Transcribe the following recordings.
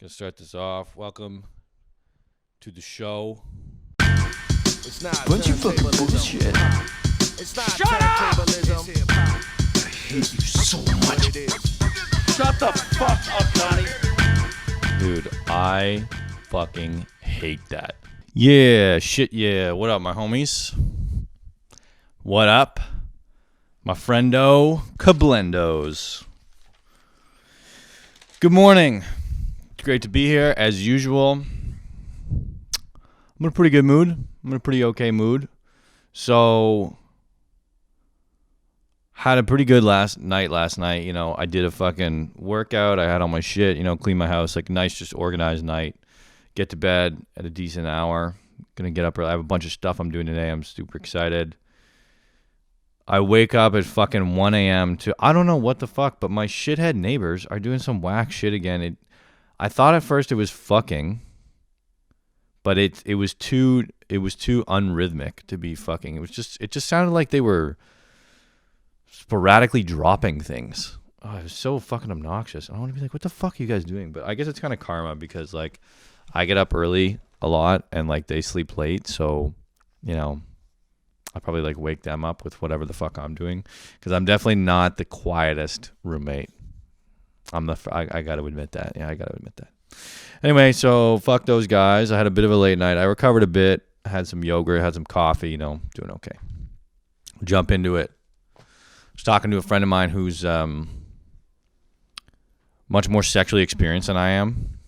Gonna start this off. Welcome to the show. It's not bunch of fucking bullshit. It's not Shut up! I hate you so much. Shut the fuck up, Donnie. Dude, I fucking hate that. Yeah, shit, yeah. What up, my homies? What up? My friendo Kablendos. Good morning. It's great to be here, as usual. I'm in a pretty good mood. I'm in a pretty okay mood. So, had a pretty good last night. You know, I did a fucking workout. I had all my shit, you know, clean my house. Like, nice, just organized night. Get to bed at a decent hour. Gonna get up early. I have a bunch of stuff I'm doing today. I'm super excited. I wake up at fucking 1 a.m. to, I don't know what the fuck, but my shithead neighbors are doing some whack shit again. I thought at first it was fucking, but it was too unrhythmic to be fucking. It just sounded like they were sporadically dropping things. Oh, it was so fucking obnoxious. I want to be like, what the fuck are you guys doing? But I guess it's kind of karma because like I get up early a lot and like they sleep late, so you know, I probably like wake them up with whatever the fuck I'm doing because I'm definitely not the quietest roommate. I got to admit that. Yeah, I got to admit that. Anyway, so fuck those guys. I had a bit of a late night. I recovered a bit. I had some yogurt, had some coffee, you know, doing okay. Jump into it. I was talking to a friend of mine who's much more sexually experienced than I am.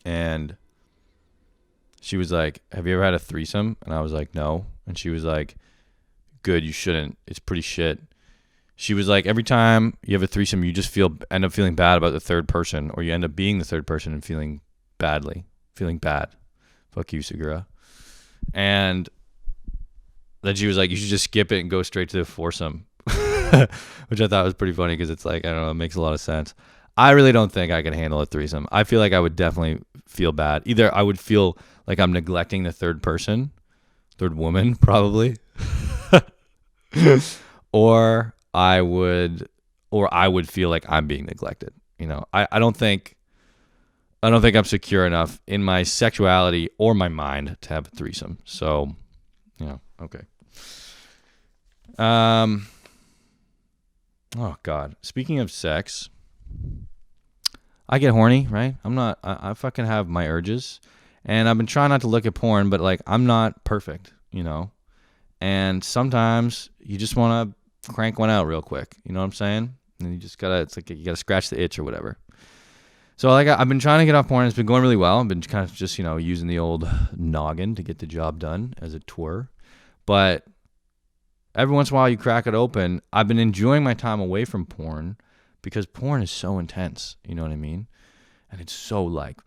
And she was like, have you ever had a threesome? And I was like, no. And she was like, good, you shouldn't. It's pretty shit. She was like, every time you have a threesome, you just end up feeling bad about the third person, or you end up being the third person and feeling bad. Fuck you, Segura. And then she was like, you should just skip it and go straight to the foursome, which I thought was pretty funny because it's like, I don't know, it makes a lot of sense. I really don't think I can handle a threesome. I feel like I would definitely feel bad. Either I would feel like I'm neglecting the third woman, probably, or I would feel like I'm being neglected. You know, I don't think I'm secure enough in my sexuality or my mind to have a threesome. So, you know, okay. Oh God. Speaking of sex, I get horny, right? I fucking have my urges, and I've been trying not to look at porn, but like I'm not perfect, you know, and sometimes you just want to crank one out real quick, you know what I'm saying? And you just it's like you gotta scratch the itch or whatever. So like I've been trying to get off porn. It's been going really well. I've been kind of just, you know, using the old noggin to get the job done, as it were. But every once in a while you crack it open. I've been enjoying my time away from porn because porn is so intense, you know what I mean? And it's so like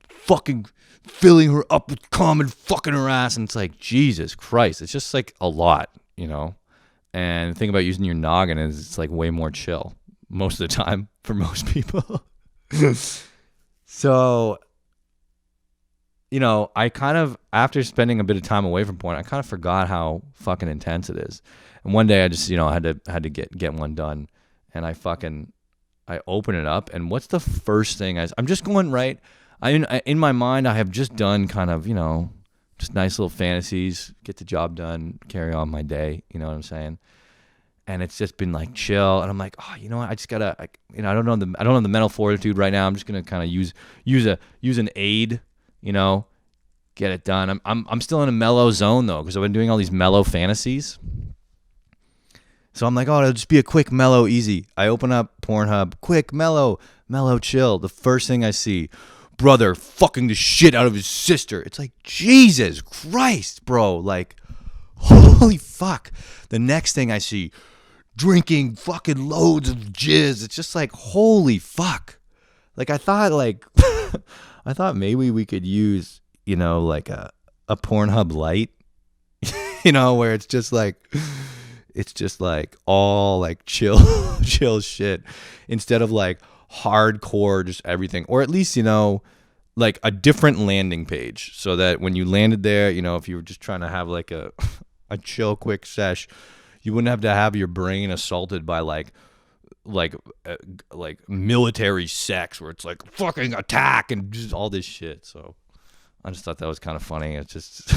fucking filling her up with cum and fucking her ass, and it's like, Jesus Christ, it's just like a lot, you know? And the thing about using your noggin is it's like way more chill most of the time for most people. So, you know, I kind of, after spending a bit of time away from porn, I kind of forgot how fucking intense it is. And one day I just, you know, had to get one done, and I open it up, and what's the first thing I'm just going right. In my mind, I have just done kind of, you know, just nice little fantasies, get the job done, carry on my day, you know what I'm saying? And it's just been like chill, and I'm like, oh, you know what? I just gotta, you know, I don't know the mental fortitude right now. I'm just gonna kind of use an aid, you know, get it done. I'm still in a mellow zone though, because I've been doing all these mellow fantasies. So I'm like, oh, it'll just be a quick mellow, easy. I open up Pornhub, quick mellow chill. The first thing I see, brother fucking the shit out of his sister. It's like, Jesus Christ, bro. Like, holy fuck. The next thing I see, drinking fucking loads of jizz. It's just like, holy fuck. Like, I thought maybe we could use, you know, like a Pornhub Lite, you know, where it's just like all like chill shit instead of like hardcore, just everything, or at least, you know, like a different landing page, so that when you landed there, you know, if you were just trying to have like a chill quick sesh, you wouldn't have to have your brain assaulted by like like military sex where it's like fucking attack and just all this shit. So I just thought that was kind of funny. It's just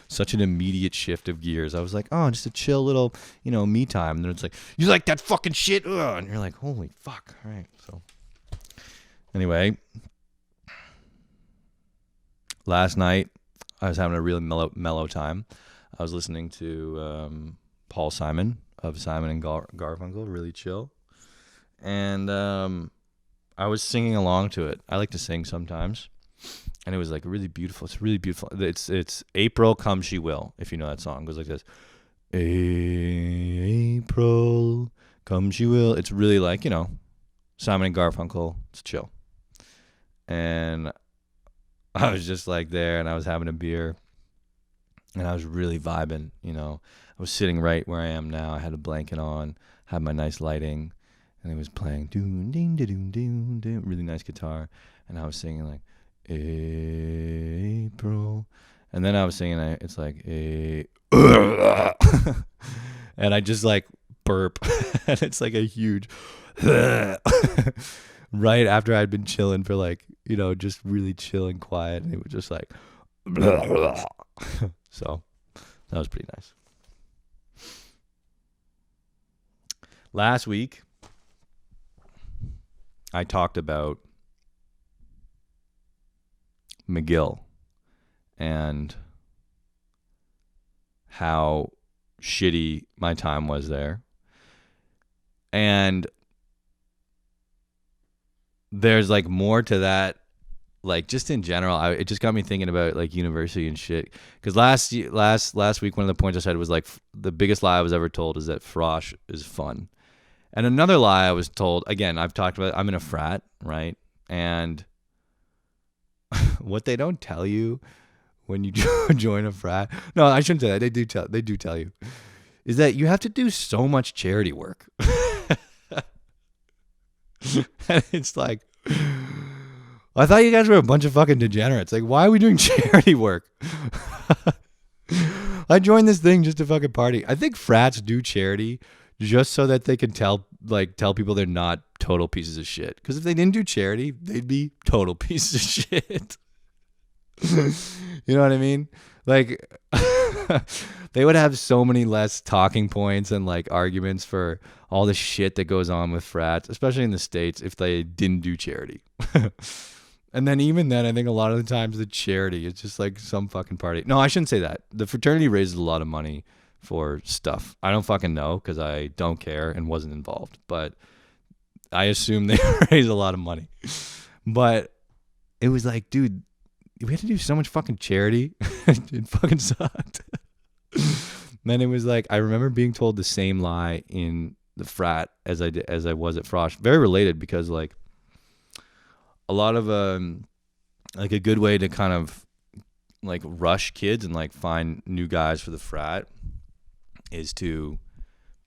such an immediate shift of gears. I was like, oh, just a chill little, me time. And then it's like, you like that fucking shit? Ugh. And you're like, holy fuck. All right. So anyway, last night I was having a really mellow time. I was listening to Paul Simon of Simon and Garfunkel, really chill. And I was singing along to it. I like to sing sometimes. And it was like really beautiful. It's really beautiful. It's April Come She Will, if you know that song. It goes like this. April Come She Will. It's really like, Simon and Garfunkel. It's chill. And I was just like there, and I was having a beer. And I was really vibing, I was sitting right where I am now. I had a blanket on, had my nice lighting, and it was playing doon ding doon doon doon, really nice guitar. And I was singing like April, and then I was singing it's like and I just like burp, and it's like a huge right after I'd been chilling for like just really chill and quiet, and it was just like so that was pretty nice. Last week I talked about McGill and how shitty my time was there. And there's like more to that, like just in general. It just got me thinking about like university and shit. Because last week, one of the points I said was like the biggest lie I was ever told is that frosh is fun. And another lie I was told, again, I've talked about, I'm in a frat, right? And what they don't tell you when you join a frat, no, I shouldn't say that. They do tell you, is that you have to do so much charity work. And it's like, I thought you guys were a bunch of fucking degenerates. Like, why are we doing charity work? I joined this thing just to fucking party. I think frats do charity just so that they can tell people they're not total pieces of shit. Because if they didn't do charity, they'd be total pieces of shit. You know what I mean? Like, they would have so many less talking points and like arguments for all the shit that goes on with frats, especially in the States, if they didn't do charity. And then even then, I think a lot of the times the charity is just like some fucking party. No, I shouldn't say that. The fraternity raises a lot of money for stuff. I don't fucking know because I don't care and wasn't involved. But I assume they raise a lot of money. But it was like, dude, we had to do so much fucking charity. It fucking sucked. Then it was like, I remember being told the same lie in the frat as I was at Frosh. Very related because like a lot of like a good way to kind of like rush kids and like find new guys for the frat is to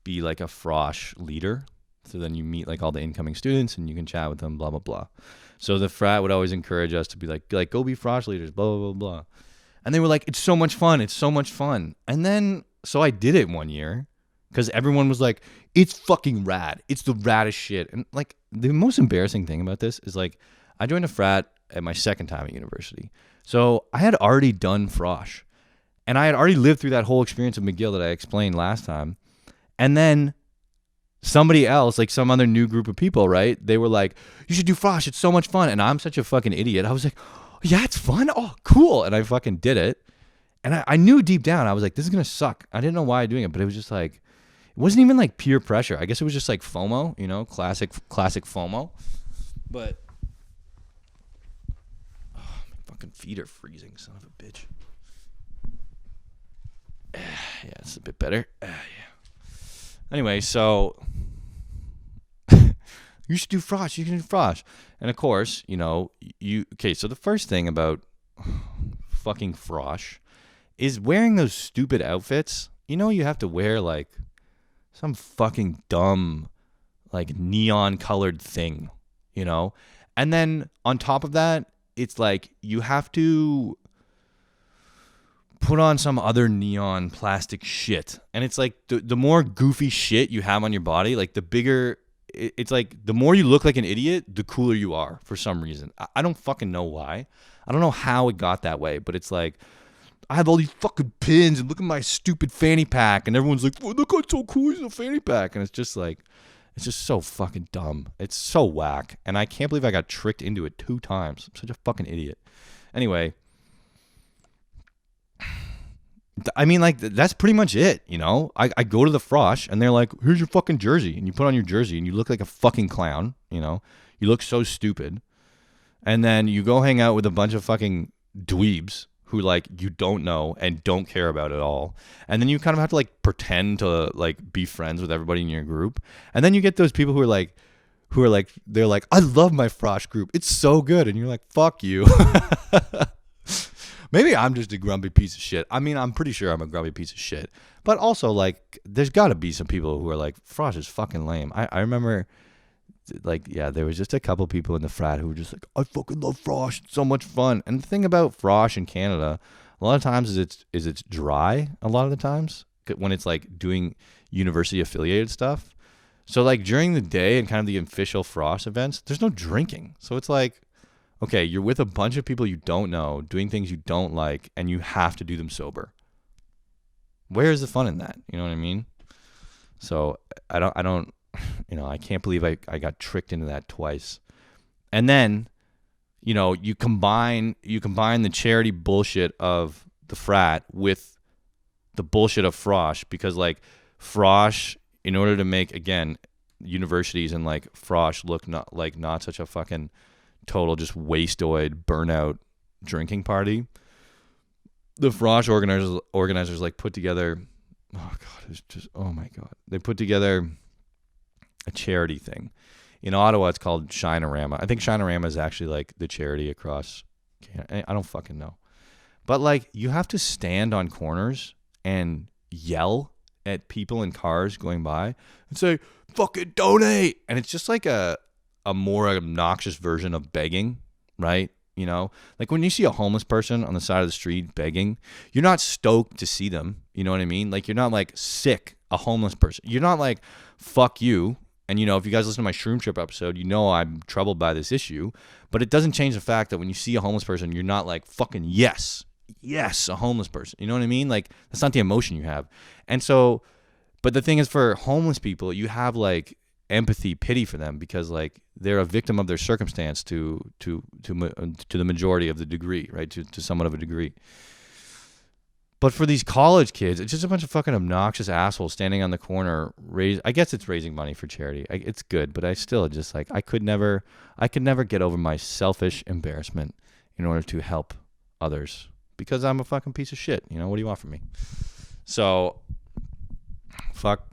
be like a frosh leader. So then you meet like all the incoming students and you can chat with them, blah, blah, blah. So the frat would always encourage us to be like go be frosh leaders, blah, blah, blah, blah. And they were like, it's so much fun. It's so much fun. And then, so I did it one year because everyone was like, it's fucking rad. It's the raddest shit. And like the most embarrassing thing about this is like, I joined a frat at my second time at university. So I had already done frosh. And I had already lived through that whole experience of McGill that I explained last time. And then somebody else, like some other new group of people, right? They were like, you should do frosh. It's so much fun. And I'm such a fucking idiot. I was like, oh, yeah, it's fun. Oh, cool. And I fucking did it. And I knew deep down, I was like, this is going to suck. I didn't know why I'm doing it, but it was just like, it wasn't even like peer pressure. I guess it was just like FOMO, classic FOMO. But my fucking feet are freezing, son of a bitch. Yeah, it's a bit better. Yeah. Anyway, so you should do frosh. You can do frosh. And of course, okay, so the first thing about fucking frosh is wearing those stupid outfits. You have to wear like some fucking dumb, like neon colored thing, And then on top of that, it's like you have to put on some other neon plastic shit. And it's like the more goofy shit you have on your body, like the bigger it's like the more you look like an idiot, the cooler you are for some reason. I don't fucking know why. I don't know how it got that way, but it's like I have all these fucking pins and look at my stupid fanny pack, and everyone's like, "Oh, look how so cool is a fanny pack," and it's just like, it's just so fucking dumb. It's so whack, and I can't believe I got tricked into it 2 times. I'm such a fucking idiot. Anyway, I mean, like, that's pretty much it, you know? I go to the frosh, and they're like, here's your fucking jersey. And you put on your jersey, and you look like a fucking clown, you know? You look so stupid. And then you go hang out with a bunch of fucking dweebs who, like, you don't know and don't care about at all. And then you kind of have to, like, pretend to, like, be friends with everybody in your group. And then you get those people who are like, they're like, I love my frosh group. It's so good. And you're like, fuck you. Maybe I'm just a grumpy piece of shit. I mean, I'm pretty sure I'm a grumpy piece of shit. But also, like, there's got to be some people who are like, frosh is fucking lame. I remember, like, yeah, there was just a couple people in the frat who were just like, I fucking love frosh. It's so much fun. And the thing about frosh in Canada, a lot of times is it's dry a lot of the times when it's, like, doing university-affiliated stuff. So, like, during the day and kind of the official frosh events, there's no drinking. So it's like, okay, you're with a bunch of people you don't know, doing things you don't like, and you have to do them sober. Where is the fun in that? You know what I mean? So I don't, you know, I can't believe I got tricked into that twice. And then, you know, you combine the charity bullshit of the frat with the bullshit of frosh, because, like, frosh, in order to make, again, universities and, like, frosh look not such a fucking total just wasteoid burnout drinking party, the frosh organizers like put together, oh god, it's just, oh my god, they put together a charity thing. In Ottawa it's called Shinorama. I think Shinorama is actually like the charity across Canada. I don't fucking know, but like you have to stand on corners and yell at people in cars going by and say fucking donate, and it's just like a more obnoxious version of begging, right? You know, like when you see a homeless person on the side of the street begging, you're not stoked to see them. You know what I mean? Like, you're not like sick, a homeless person. You're not like, fuck you. And, you know, if you guys listen to my Shroom Trip episode, you know I'm troubled by this issue. But it doesn't change the fact that when you see a homeless person, you're not like, fucking yes, a homeless person. You know what I mean? Like, that's not the emotion you have. And so, but the thing is, for homeless people, you have like empathy, pity for them, because like they're a victim of their circumstance to the majority of the degree, right? To somewhat of a degree. But for these college kids, it's just a bunch of fucking obnoxious assholes standing on the corner. I guess it's raising money for charity. It's good, but I still just like, I could never get over my selfish embarrassment in order to help others, because I'm a fucking piece of shit. You know, what do you want from me? So fuck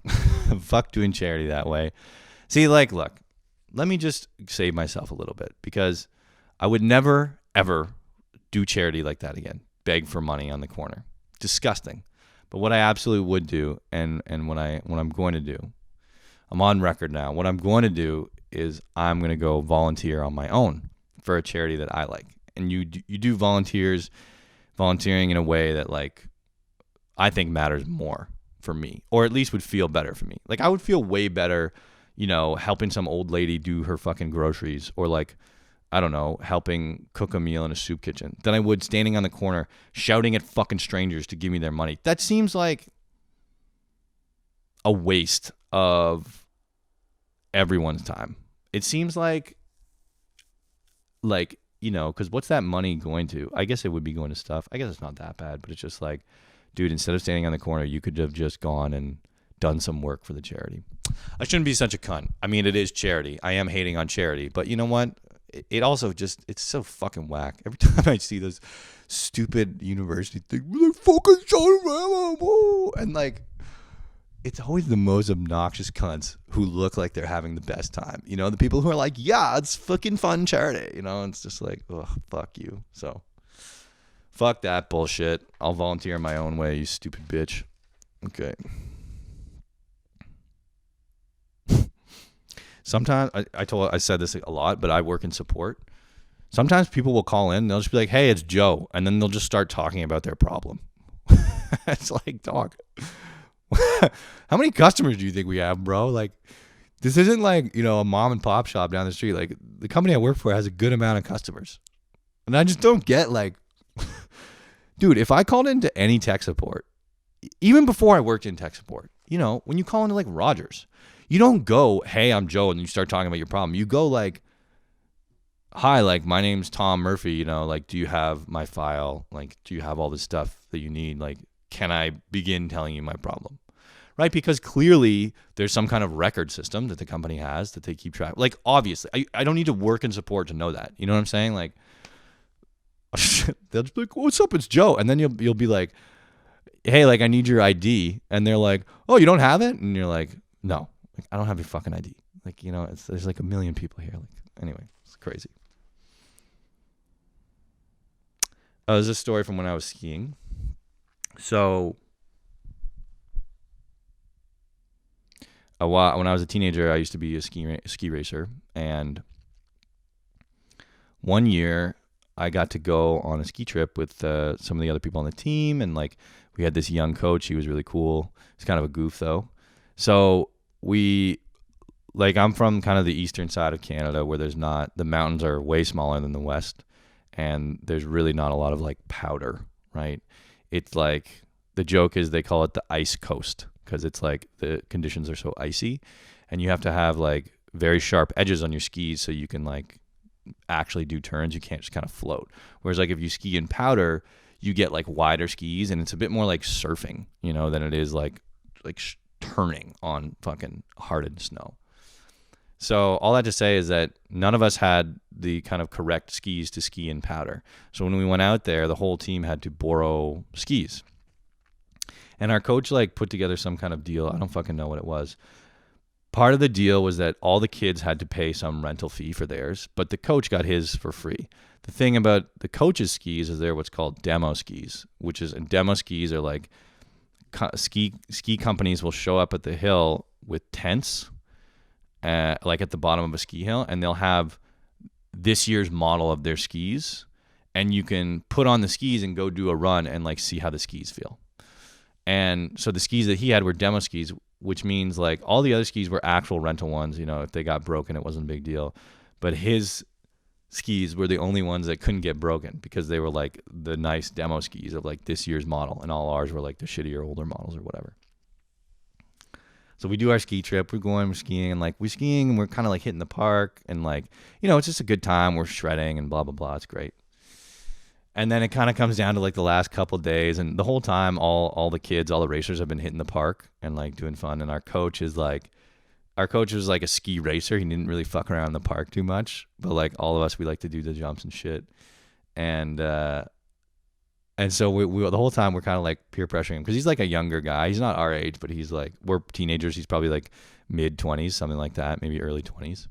doing charity that way. See, like, look, let me just save myself a little bit, because I would never, ever do charity like that again. Beg for money on the corner. Disgusting. But what I absolutely would do, and what I'm going to do, I'm on record now. What I'm going to do is I'm going to go volunteer on my own for a charity that I like. And you do volunteering in a way that, like, I think matters more for me, or at least would feel better for me. Like, I would feel way better, you know, helping some old lady do her fucking groceries, or like, I don't know, helping cook a meal in a soup kitchen, than I would standing on the corner shouting at fucking strangers to give me their money. That seems like a waste of everyone's time. It seems like, you know, because what's that money going to? I guess it would be going to stuff. I guess it's not that bad, but it's just like, dude, instead of standing on the corner, you could have just gone and done some work for the charity. I shouldn't be such a cunt. I mean, it is charity. I am hating on charity, but you know what? It also just, it's so fucking whack. Every time I see those stupid university things, like, fucking Shinorama, and like, it's always the most obnoxious cunts who look like they're having the best time. You know, the people who are like, yeah, it's fucking fun charity. You know, and it's just like, ugh, fuck you. So, fuck that bullshit. I'll volunteer in my own way, you stupid bitch. Okay. Sometimes, I said this a lot, but I work in support. Sometimes people will call in, they'll just be like, hey, it's Joe. And then they'll just start talking about their problem. It's like, dog, how many customers do you think we have, bro? Like, This isn't like, a mom and pop shop down the street. Like, the company I work for has a good amount of customers. And I just don't get, like, dude, if I called into any tech support, even before I worked in tech support, when you call into like Rogers, you don't go, hey, I'm Joe, and you start talking about your problem. You go like, hi, like, my name's Tom Murphy, like, do you have my file? Like, do you have all this stuff that you need? Like, can I begin telling you my problem? Right? Because clearly there's some kind of record system that the company has that they keep track. Like, obviously, I don't need to work in support to know that. You know what I'm saying? Like, they'll just be like, what's up? It's Joe. And then you'll be like, hey, like, I need your ID. And they're like, oh, you don't have it? And you're like, no, like, I don't have your fucking ID. Like, there's like a million people here. Like, anyway, it's crazy. There's a story from when I was skiing. So, when I was a teenager, I used to be a ski racer. And one year, I got to go on a ski trip with some of the other people on the team. And, like, we had this young coach. He was really cool. He's kind of a goof, though. So, I'm from kind of the eastern side of Canada where the mountains are way smaller than the west. And there's really not a lot of like powder, right? It's like, the joke is they call it the ice coast because it's like the conditions are so icy and you have to have like very sharp edges on your skis so you can like actually do turns. You can't just kind of float. Whereas like if you ski in powder, you get like wider skis and it's a bit more like surfing, than it is like turning on fucking hardened snow. So all that to say is that none of us had the kind of correct skis to ski in powder. So when we went out there, the whole team had to borrow skis. And our coach like put together some kind of deal. I don't fucking know what it was. Part of the deal was that all the kids had to pay some rental fee for theirs, but the coach got his for free. The thing about the coach's skis is they're what's called demo skis, and demo skis are like ski companies will show up at the hill with tents like at the bottom of a ski hill, and they'll have this year's model of their skis, and you can put on the skis and go do a run and like see how the skis feel. And so the skis that he had were demo skis, which means like all the other skis were actual rental ones. If they got broken, it wasn't a big deal. But his skis were the only ones that couldn't get broken because they were like the nice demo skis of like this year's model, and all ours were like the shittier older models or whatever. So we do our ski trip. We're skiing, and like we're skiing and we're kind of like hitting the park, and like, it's just a good time. We're shredding and blah, blah, blah. It's great. And then it kind of comes down to like the last couple of days, and the whole time, all the kids, all the racers have been hitting the park and like doing fun. And our coach was like a ski racer. He didn't really fuck around in the park too much, but like all of us, we like to do the jumps and shit. And so we the whole time we're kind of like peer pressuring him because he's like a younger guy. He's not our age, but he's like, we're teenagers. He's probably like mid-20s, something like that, maybe early 20s.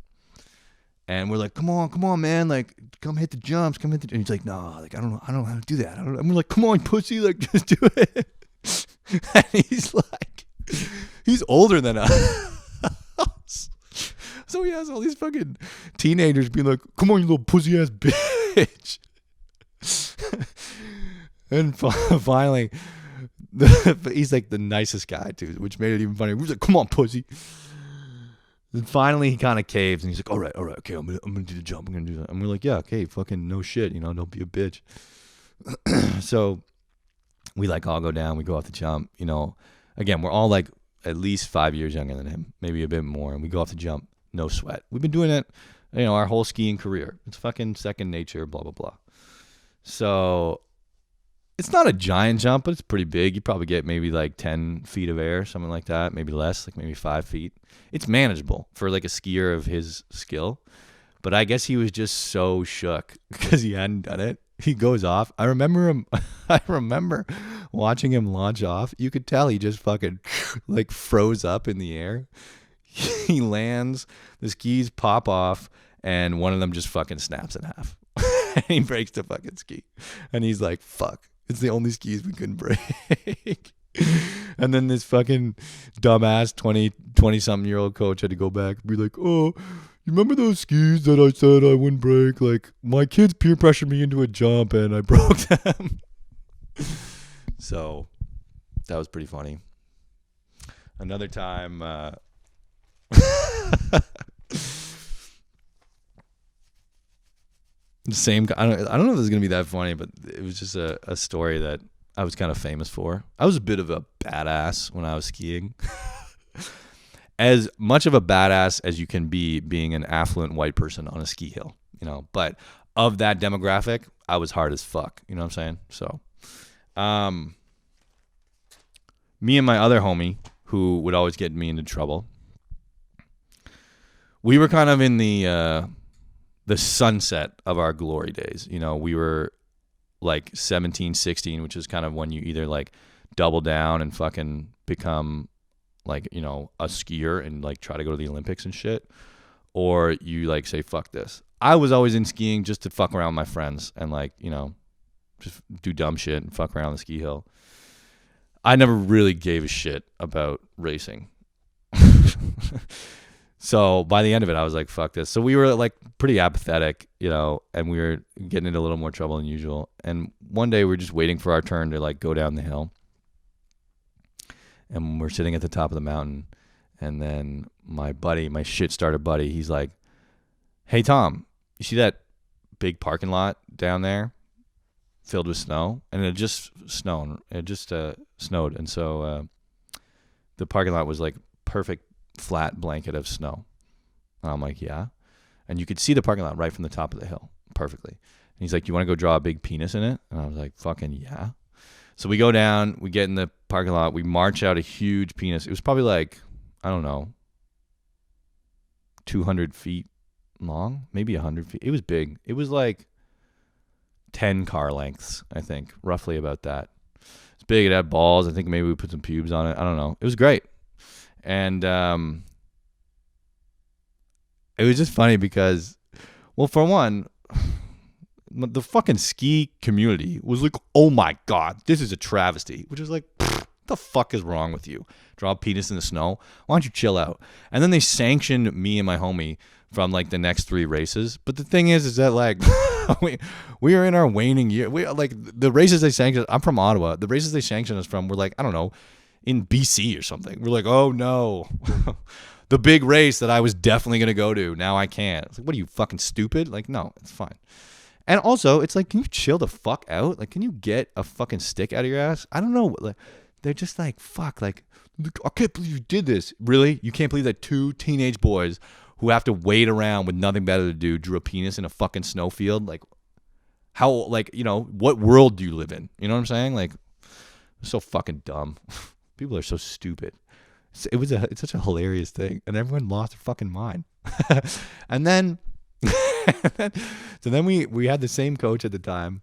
And we're like, come on, man, like, come hit the jumps, And he's like, no, like, I don't know how to do that. And we're like, come on, pussy, like, just do it. And he's like, he's older than us. So he has all these fucking teenagers being like, come on, you little pussy ass bitch. And finally, he's like the nicest guy too, which made it even funnier. He's like, come on, pussy. And finally, he kind of caves, and he's like, all right, okay, I'm gonna do the jump. I'm gonna do that. And we're like, yeah, okay, fucking no shit, don't be a bitch. So we like all go down. We go off the jump. Again, we're all like at least 5 years younger than him, maybe a bit more. And we go off the jump, no sweat. We've been doing it, our whole skiing career. It's fucking second nature, blah blah blah. So it's not a giant jump, but it's pretty big. You probably get maybe like 10 feet of air, something like that, maybe less, like maybe 5 feet. It's manageable for like a skier of his skill. But I guess he was just so shook because he hadn't done it. He goes off. I remember watching him launch off. You could tell he just fucking like froze up in the air. He lands, the skis pop off, and one of them just fucking snaps in half. And he breaks the fucking ski. And he's like, fuck. It's the only skis we couldn't break. And then this fucking dumbass 20-something-year-old coach had to go back and be like, oh, you remember those skis that I said I wouldn't break? Like, my kids peer pressured me into a jump and I broke them. So that was pretty funny. Another time, The same. I don't know if this is gonna be that funny, but it was just a story that I was kind of famous for. I was a bit of a badass when I was skiing. As much of a badass as you can be being an affluent white person on a ski hill, you know. But of that demographic, I was hard as fuck. You know what I'm saying? So, me and my other homie, who would always get me into trouble, we were kind of in the sunset of our glory days. You know, we were like 17, 16, which is kind of when you either like double down and fucking become like, you know, a skier and like try to go to the Olympics and shit, or you like say fuck this. I was always in skiing just to fuck around with my friends and like, you know, just do dumb shit and fuck around the ski hill. I never really gave a shit about racing. So by the end of it, I was like, fuck this. So we were like pretty apathetic, you know, and we were getting into a little more trouble than usual. And one day we were just waiting for our turn to like go down the hill. And we're sitting at the top of the mountain. And then my buddy, my shit starter buddy, he's like, hey, Tom, you see that big parking lot down there filled with snow? And it just snowed. It just snowed. And so the parking lot was like perfect flat blanket of snow. And I'm like, yeah. And you could see the parking lot right from the top of the hill perfectly. And he's like, you want to go draw a big penis in it? And I was like, fucking yeah. So we go down, we get in the parking lot, we march out a huge penis. It was probably like, I don't know, 200 feet long, maybe 100 feet. It was big. It was like 10 car lengths, I think, roughly about that. It's big. It had balls. I think maybe we put some pubes on it. I don't know. It was great. And it was just funny because, well, for one, the fucking ski community was like, oh my God, this is a travesty. Which was like, what the fuck is wrong with you? Draw a penis in the snow? Why don't you chill out? And then they sanctioned me and my homie from like the next 3 races. But the thing is that like, we are in our waning year. We like the races they sanctioned. I'm from Ottawa. The races they sanctioned us from were like, I don't know, in BC or something. We're like, oh no, the big race that I was definitely going to go to. Now I can't. It's like, what are you, fucking stupid? Like, no, it's fine. And also, it's like, can you chill the fuck out? Like, can you get a fucking stick out of your ass? I don't know. Like, they're just like, fuck, like, I can't believe you did this. Really? You can't believe that 2 teenage boys who have to wait around with nothing better to do drew a penis in a fucking snowfield? Like, how, like, you know, what world do you live in? You know what I'm saying? Like, it's so fucking dumb. People are so stupid. It's such a hilarious thing, and everyone lost their fucking mind. And then, so then we had the same coach at the time.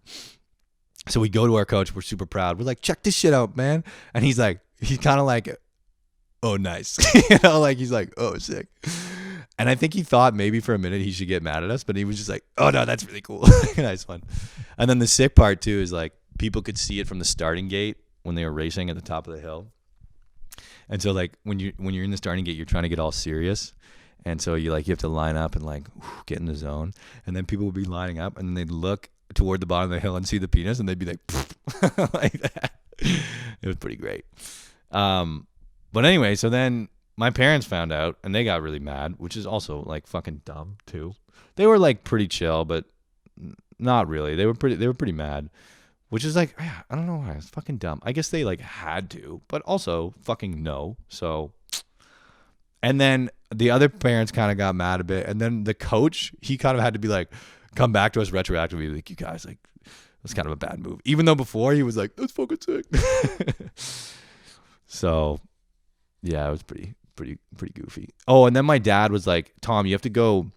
So we go to our coach. We're super proud. We're like, check this shit out, man. And he's kind of like, oh, nice. You know, like he's like, oh, sick. And I think he thought maybe for a minute he should get mad at us, but he was just like, oh no, that's really cool. Nice one. And then the sick part too is like people could see it from the starting gate when they were racing at the top of the hill. And so like when you're in the starting gate, you're trying to get all serious. And so you have to line up and like get in the zone. And then people would be lining up and they'd look toward the bottom of the hill and see the penis and they'd be like, like that. It was pretty great. But anyway, so then my parents found out and they got really mad, which is also like fucking dumb too. They were like pretty chill, but not really. They were pretty mad. Which is like, I don't know why. It's fucking dumb. I guess they like had to, but also fucking no. So, and then the other parents kind of got mad a bit. And then the coach, he kind of had to be like, come back to us retroactively. Like, you guys, like, that's kind of a bad move. Even though before he was like, that's fucking sick. So, yeah, it was pretty goofy. Oh, and then my dad was like, Tom, you have to go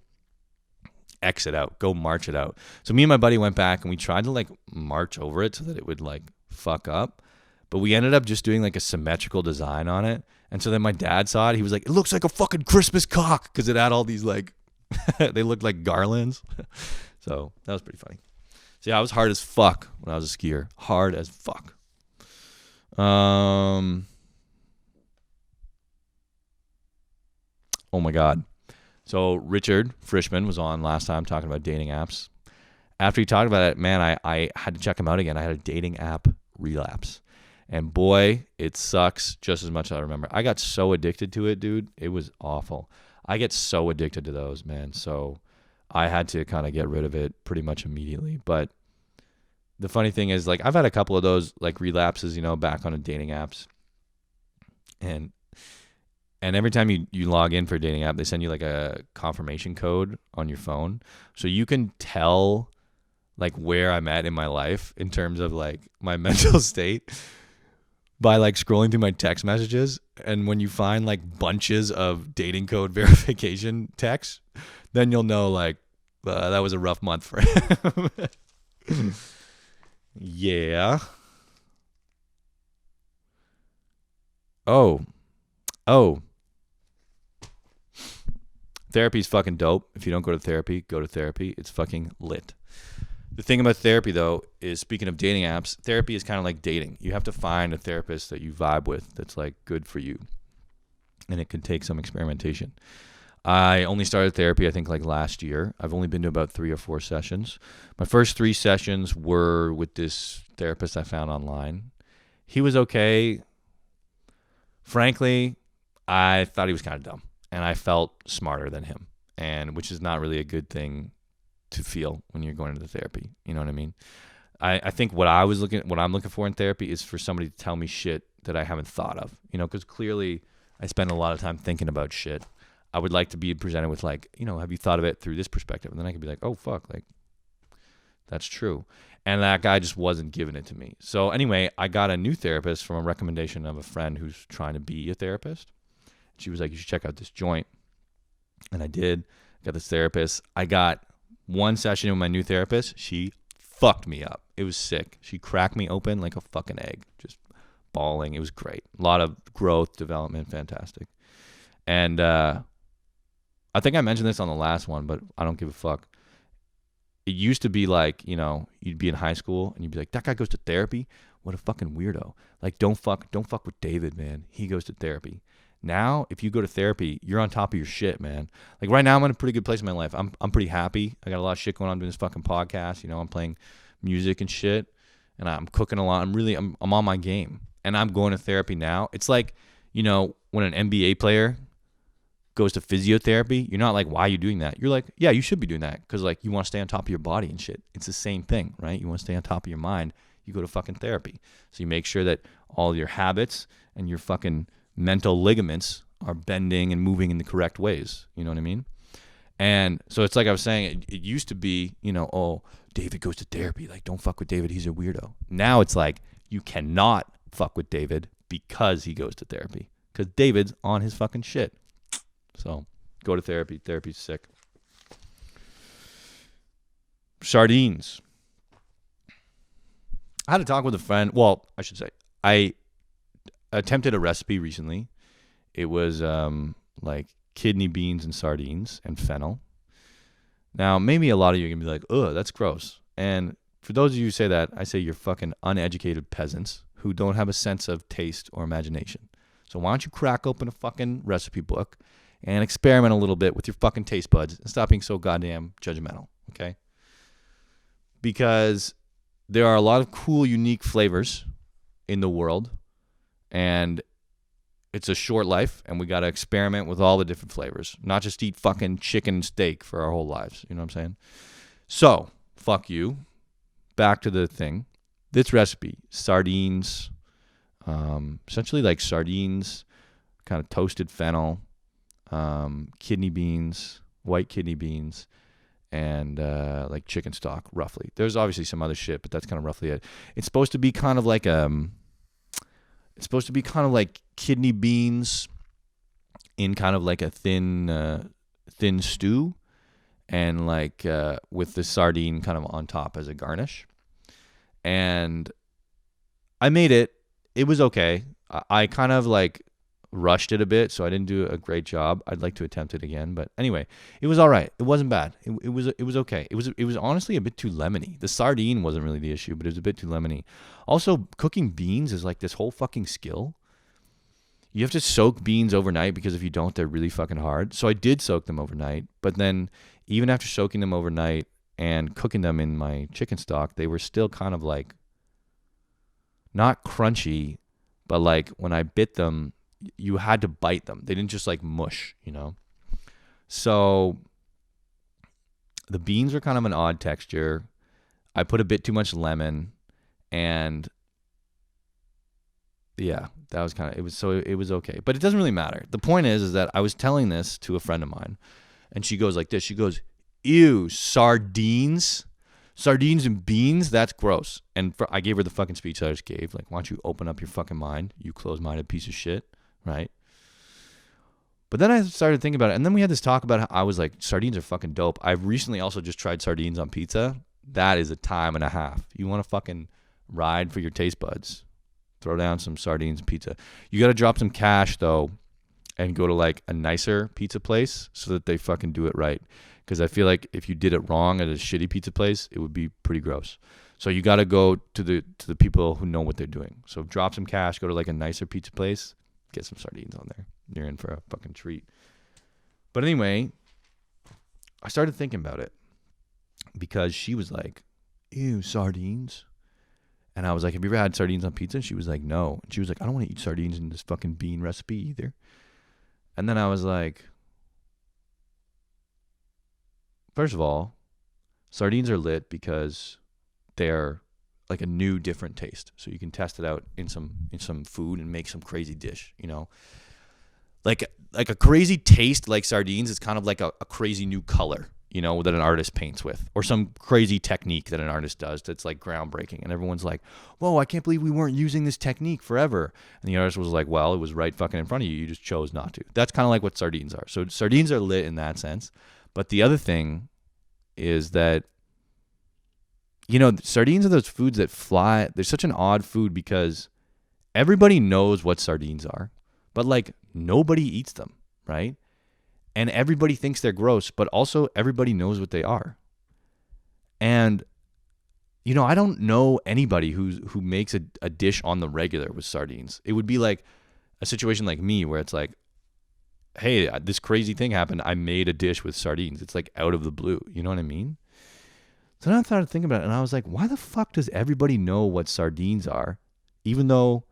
exit out, go march it out. So me and my buddy went back and we tried to like march over it so that it would like fuck up, but we ended up just doing like a symmetrical design on it. And so then my dad saw it. He was like, it looks like a fucking Christmas cock, because it had all these like they looked like garlands. So that was pretty funny. So yeah, I was hard as fuck when I was a skier. Hard as fuck. Oh my God. So Richard Frischman was on last time talking about dating apps. After he talked about it, man, I had to check him out again. I had a dating app relapse. And boy, it sucks just as much as I remember. I got so addicted to it, dude. It was awful. I get so addicted to those, man. So I had to kind of get rid of it pretty much immediately. But the funny thing is, like, I've had a couple of those, like, relapses, back on the dating apps. And every time you log in for a dating app, they send you, like, a confirmation code on your phone. So you can tell, like, where I'm at in my life in terms of, like, my mental state by, like, scrolling through my text messages. And when you find, like, bunches of dating code verification texts, then you'll know, like, that was a rough month for him. Yeah. Oh. Therapy's fucking dope. If you don't go to therapy, go to therapy. It's fucking lit. The thing about therapy, though, is speaking of dating apps, therapy is kind of like dating. You have to find a therapist that you vibe with that's, like, good for you. And it can take some experimentation. I only started therapy, I think, like, last year. I've only been to about 3 or 4 sessions. My first 3 sessions were with this therapist I found online. He was okay. Frankly, I thought he was kind of dumb. And I felt smarter than him, and which is not really a good thing to feel when you're going into therapy. You know what I mean? I think what I'm looking for in therapy is for somebody to tell me shit that I haven't thought of. Because clearly I spend a lot of time thinking about shit. I would like to be presented with, like, have you thought of it through this perspective? And then I could be like, oh fuck, like, that's true. And that guy just wasn't giving it to me. So anyway, I got a new therapist from a recommendation of a friend who's trying to be a therapist. She was like, you should check out this joint. And I did. Got this therapist. I got 1 session with my new therapist. She fucked me up. It was sick. She cracked me open like a fucking egg. Just bawling. It was great. A lot of growth, development. Fantastic. And I think I mentioned this on the last one, but I don't give a fuck. It used to be like, you'd be in high school and you'd be like, that guy goes to therapy? What a fucking weirdo. Like, don't fuck with David, man. He goes to therapy. Now, if you go to therapy, you're on top of your shit, man. Like, right now, I'm in a pretty good place in my life. I'm pretty happy. I got a lot of shit going on. I'm doing this fucking podcast. I'm playing music and shit, and I'm cooking a lot. I'm on my game, and I'm going to therapy now. It's like, when an NBA player goes to physiotherapy, you're not like, why are you doing that? You're like, yeah, you should be doing that because, like, you want to stay on top of your body and shit. It's the same thing, right? You want to stay on top of your mind. You go to fucking therapy. So you make sure that all your habits and your fucking mental ligaments are bending and moving in the correct ways. You know what I mean? And so it's like I was saying, it used to be, oh, David goes to therapy. Like, don't fuck with David. He's a weirdo. Now it's like, you cannot fuck with David because he goes to therapy. Because David's on his fucking shit. So go to therapy. Therapy's sick. Sardines. I had a talk with a friend. Well, I should say, I attempted a recipe recently. It was like kidney beans and sardines and fennel. Now, maybe a lot of you are going to be like, ugh, that's gross. And for those of you who say that, I say you're fucking uneducated peasants who don't have a sense of taste or imagination. So why don't you crack open a fucking recipe book and experiment a little bit with your fucking taste buds and stop being so goddamn judgmental, okay? Because there are a lot of cool, unique flavors in the world. And it's a short life, and we got to experiment with all the different flavors. Not just eat fucking chicken and steak for our whole lives. You know what I'm saying? So, fuck you. Back to the thing. This recipe, sardines, essentially like sardines, kind of toasted fennel, kidney beans, white kidney beans, and like chicken stock, roughly. There's obviously some other shit, but that's kind of roughly it. It's supposed to be kind of like kidney beans in kind of like a thin stew, and like with the sardine kind of on top as a garnish. And I made it. It was okay. I kind of like rushed it a bit, so I didn't do a great job. I'd like to attempt it again, but anyway, it was all right. It wasn't bad. It was okay. It was honestly a bit too lemony. The sardine wasn't really the issue, but it was a bit too lemony. Also, cooking beans is like this whole fucking skill. You have to soak beans overnight because if you don't, they're really fucking hard. So I did soak them overnight, but then even after soaking them overnight and cooking them in my chicken stock, they were still kind of like not crunchy, but like when I bit them, you had to bite them. They didn't just like mush, you know? So the beans are kind of an odd texture. I put a bit too much lemon, and yeah, that was kind of, it was okay. But it doesn't really matter. The point is that I was telling this to a friend of mine, and she goes like this. She goes, ew, sardines? Sardines and beans? That's gross. And I gave her the fucking speech I just gave. Like, why don't you open up your fucking mind, you closed-minded piece of shit, right? But then I started thinking about it, and then we had this talk about how I was like, sardines are fucking dope. I've recently also just tried sardines on pizza. That is a time and a half. You want to fucking ride for your taste buds, throw down some sardines and pizza. You got to drop some cash, though, and go to like a nicer pizza place so that they fucking do it right. Because I feel like if you did it wrong at a shitty pizza place, it would be pretty gross. So you got to go to the people who know what they're doing. So drop some cash, go to like a nicer pizza place, get some sardines on there. You're in for a fucking treat. But anyway, I started thinking about it because she was like, ew, sardines. And I was like, have you ever had sardines on pizza? And she was like, no. And she was like, I don't want to eat sardines in this fucking bean recipe either. And then I was like, first of all, sardines are lit because they're like a new, different taste. So you can test it out in some food and make some crazy dish, you know? Like a crazy taste like sardines is kind of like a crazy new color, you know, that an artist paints with, or some crazy technique that an artist does that's like groundbreaking. And everyone's like, whoa, I can't believe we weren't using this technique forever. And the artist was like, well, it was right fucking in front of you. You just chose not to. That's kind of like what sardines are. So sardines are lit in that sense. But the other thing is that, you know, sardines are those foods that fly. They're such an odd food because everybody knows what sardines are, but like nobody eats them, right? And everybody thinks they're gross, but also everybody knows what they are. And, you know, I don't know anybody who makes a dish on the regular with sardines. It would be like a situation like me where it's like, hey, this crazy thing happened. I made a dish with sardines. It's like out of the blue. You know what I mean? So then I started thinking about it, and I was like, why the fuck does everybody know what sardines are, even though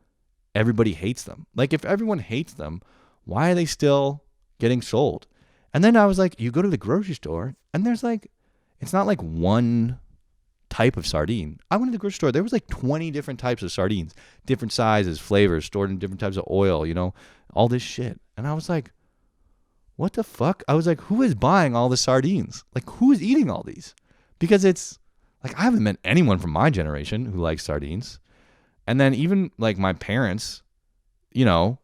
everybody hates them? Like, if everyone hates them, why are they still getting sold? And then I was like, you go to the grocery store, and there's like, it's not like one type of sardine. I went to the grocery store. There was like 20 different types of sardines, different sizes, flavors, stored in different types of oil, you know, all this shit. And I was like, what the fuck? I was like, who is buying all the sardines? Like, who is eating all these? Because it's like, I haven't met anyone from my generation who likes sardines. And then even like my parents, you know,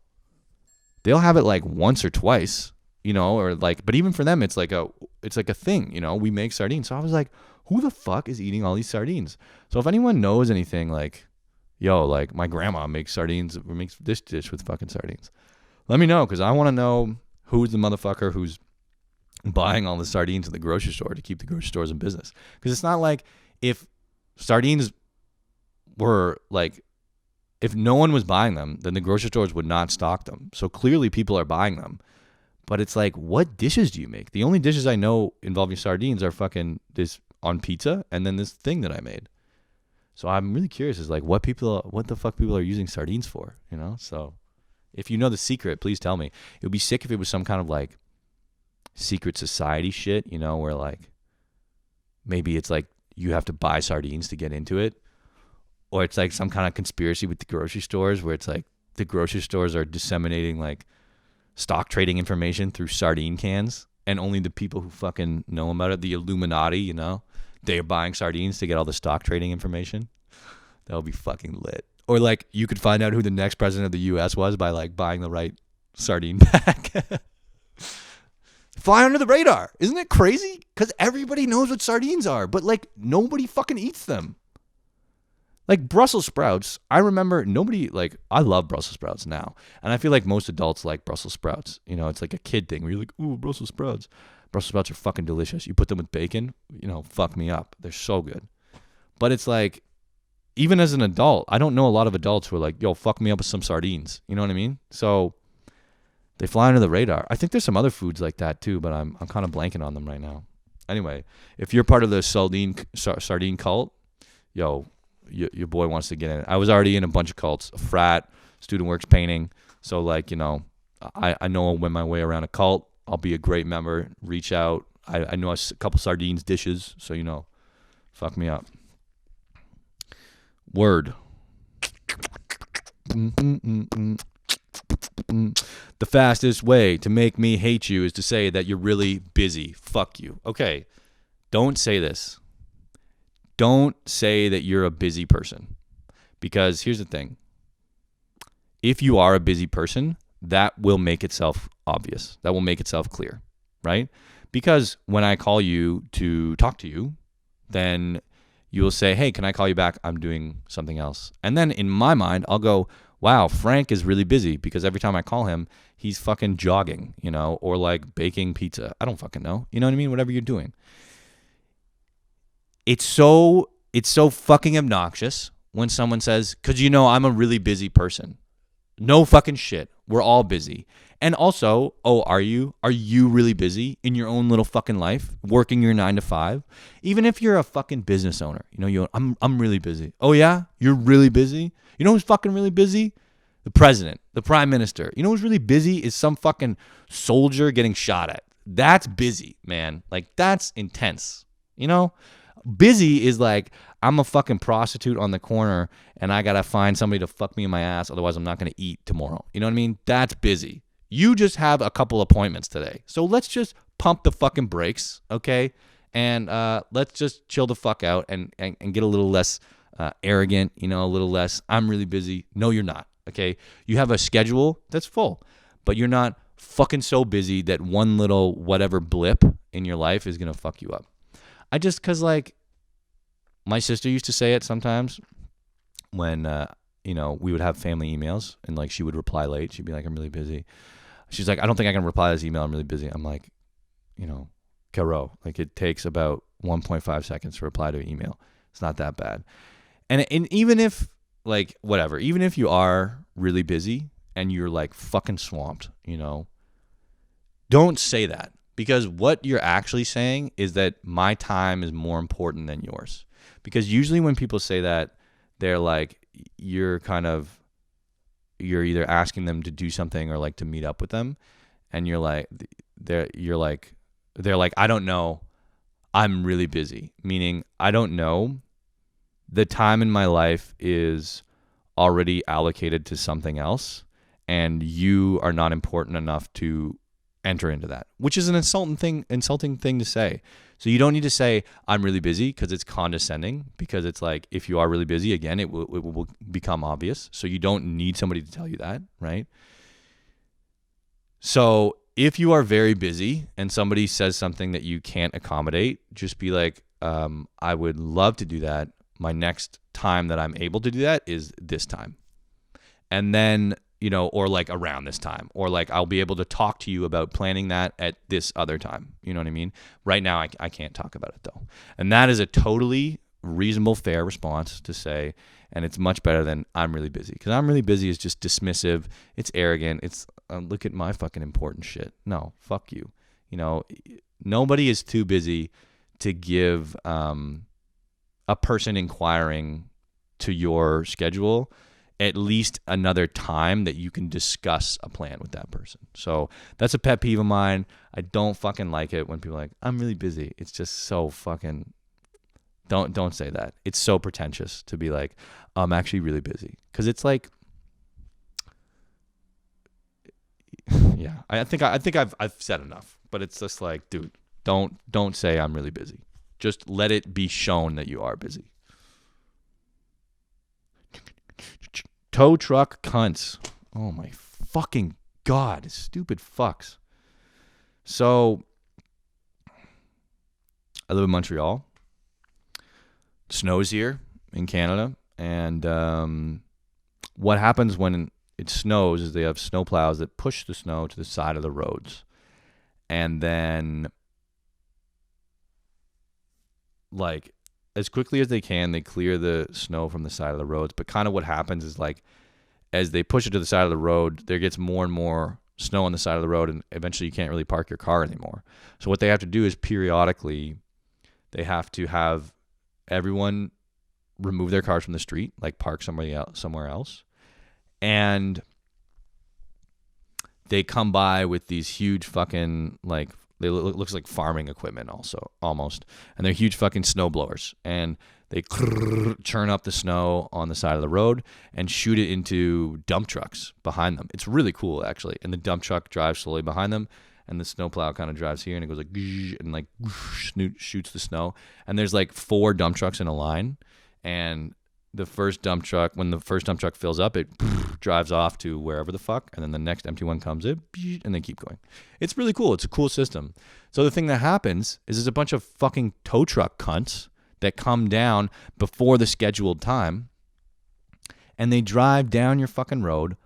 they'll have it like once or twice, you know, or like, but even for them, it's like a thing, you know, we make sardines. So I was like, who the fuck is eating all these sardines? So if anyone knows anything, like, yo, like my grandma makes sardines, or makes this dish with fucking sardines, let me know. Cause I want to know who's the motherfucker who's buying all the sardines in the grocery store to keep the grocery stores in business. Cause it's not like if sardines were like, if no one was buying them, then the grocery stores would not stock them. So clearly people are buying them. But it's like, what dishes do you make? The only dishes I know involving sardines are fucking this on pizza and then this thing that I made. So I'm really curious is like what the fuck people are using sardines for, you know? So if you know the secret, please tell me. It would be sick if it was some kind of like secret society shit, you know, where like maybe it's like you have to buy sardines to get into it. Or it's like some kind of conspiracy with the grocery stores where it's like the grocery stores are disseminating like stock trading information through sardine cans, and only the people who fucking know about it, the Illuminati, you know, they're buying sardines to get all the stock trading information. That would be fucking lit. Or like you could find out who the next president of the U.S. was by like buying the right sardine pack. Fly under the radar. Isn't it crazy? Because everybody knows what sardines are, but like nobody fucking eats them. Like Brussels sprouts, I remember nobody, like, I love Brussels sprouts now. And I feel like most adults like Brussels sprouts. You know, it's like a kid thing where you're like, ooh, Brussels sprouts. Brussels sprouts are fucking delicious. You put them with bacon, you know, fuck me up. They're so good. But it's like, even as an adult, I don't know a lot of adults who are like, yo, fuck me up with some sardines. You know what I mean? So they fly under the radar. I think there's some other foods like that too, but I'm kind of blanking on them right now. Anyway, if you're part of the sardine cult, yo, your boy wants to get in it. I was already in a bunch of cults, a frat, student works painting. So like, you know, I know when my way around a cult. I'll be a great member. Reach out. I know a couple sardines dishes, so fuck me up. Word. The fastest way to make me hate you is to say that you're really busy. Fuck you. Okay, don't say this. Don't say that you're a busy person. Because here's the thing. If you are a busy person, that will make itself obvious. That will make itself clear, right? Because when I call you to talk to you, then you will say, hey, can I call you back? I'm doing something else. And then in my mind, I'll go, wow, Frank is really busy because every time I call him, he's fucking jogging, or like baking pizza. I don't fucking know. You know what I mean? Whatever you're doing. It's so fucking obnoxious when someone says, because I'm a really busy person. No fucking shit. We're all busy. And also, are you? Are you really busy in your own little fucking life, working your 9 to 5? Even if you're a fucking business owner, I'm really busy. Oh yeah, you're really busy. You know who's fucking really busy? The president, the prime minister. You know who's really busy is some fucking soldier getting shot at. That's busy, man. Like that's intense. Busy is like I'm a fucking prostitute on the corner and I gotta find somebody to fuck me in my ass, otherwise I'm not gonna eat tomorrow. You know what I mean? That's busy. You just have a couple appointments today. So let's just pump the fucking brakes, okay? And let's just chill the fuck out and get a little less arrogant, a little less, I'm really busy. No, you're not, okay? You have a schedule that's full, but you're not fucking so busy that one little whatever blip in your life is going to fuck you up. Because like my sister used to say it sometimes when, we would have family emails and like she would reply late. She'd be like, I'm really busy. She's like, I don't think I can reply to this email. I'm really busy. I'm like, Caro, like it takes about 1.5 seconds to reply to an email. It's not that bad. And even if like, whatever, even if you are really busy and you're like fucking swamped, don't say that, because what you're actually saying is that my time is more important than yours. Because usually when people say that, they're like, you're either asking them to do something or like to meet up with them, and they're like, I don't know, I'm really busy, meaning I don't know, the time in my life is already allocated to something else and you are not important enough to enter into that, which is an insulting thing to say. So you don't need to say I'm really busy, because it's condescending, because it's like, if you are really busy, again, it will become obvious. So you don't need somebody to tell you that, right? So if you are very busy and somebody says something that you can't accommodate, just be like, I would love to do that. My next time that I'm able to do that is this time. And then, or like around this time, or like I'll be able to talk to you about planning that at this other time. You know what I mean? Right now, I can't talk about it though. And that is a totally reasonable, fair response to say, and it's much better than I'm really busy. Because I'm really busy is just dismissive. It's arrogant. It's look at my fucking important shit. No, fuck you. Nobody is too busy to give a person inquiring to your schedule at least another time that you can discuss a plan with that person. So that's a pet peeve of mine. I don't fucking like it when people are like, I'm really busy. It's just so fucking, don't say that. It's so pretentious to be like, I'm actually really busy. Because it's like, yeah, I think I've said enough, but it's just like, dude, don't say I'm really busy. Just let it be shown that you are busy. Tow truck cunts. Oh my fucking God, stupid fucks. So I live in Montreal. It snows here in Canada, and what happens when it snows is they have snow plows that push the snow to the side of the roads, and then like as quickly as they can, they clear the snow from the side of the roads. But kind of what happens is like, as they push it to the side of the road, there gets more and more snow on the side of the road, and eventually you can't really park your car anymore. So what they have to do is periodically, they have to have everyone remove their cars from the street, like park somewhere else. And they come by with these huge fucking, like, they looks like farming equipment also, almost. And they're huge fucking snow blowers. And they churn up the snow on the side of the road and shoot it into dump trucks behind them. It's really cool, actually. And the dump truck drives slowly behind them, and the snowplow kind of drives here, and it goes like, and like shoots the snow. And there's like 4 dump trucks in a line, and the first dump truck, when the first dump truck fills up, it drives off to wherever the fuck, and then the next empty one comes in, and they keep going. It's really cool. It's a cool system. So the thing that happens is there's a bunch of fucking tow truck cunts that come down before the scheduled time, and they drive down your fucking road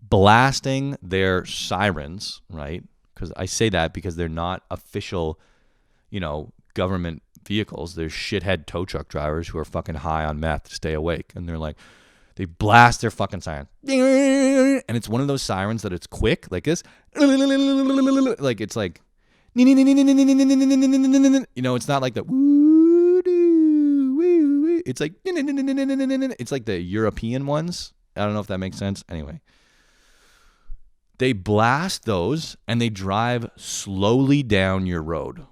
blasting their sirens, right? Because I say that because they're not official, government vehicles. They're shithead tow truck drivers who are fucking high on meth to stay awake, and they're like, they blast their fucking siren, and it's one of those sirens that it's quick, like this, like it's like, it's not like the it's like, it's like the European ones. I don't know if that makes sense. Anyway, they blast those and they drive slowly down your road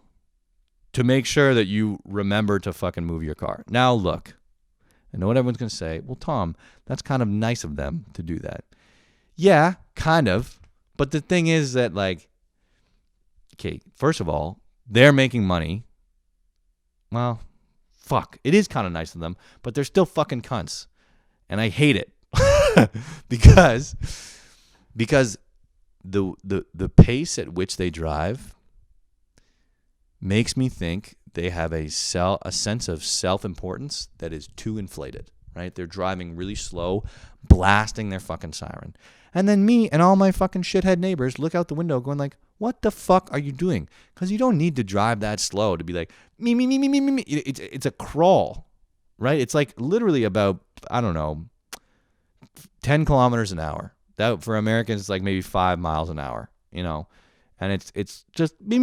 to make sure that you remember to fucking move your car. Now, look, I know what everyone's going to say. Well, Tom, that's kind of nice of them to do that. Yeah, kind of. But the thing is that, like, okay, first of all, they're making money. Well, fuck, it is kind of nice of them, but they're still fucking cunts. And I hate it. because the pace at which they drive makes me think they have a sense of self-importance that is too inflated, right? They're driving really slow, blasting their fucking siren. And then me and all my fucking shithead neighbors look out the window going like, what the fuck are you doing? Because you don't need to drive that slow to be like, me. It's a crawl, right? It's like literally about, I don't know, 10 kilometers an hour. That for Americans, it's like maybe 5 miles an hour, and it's just me,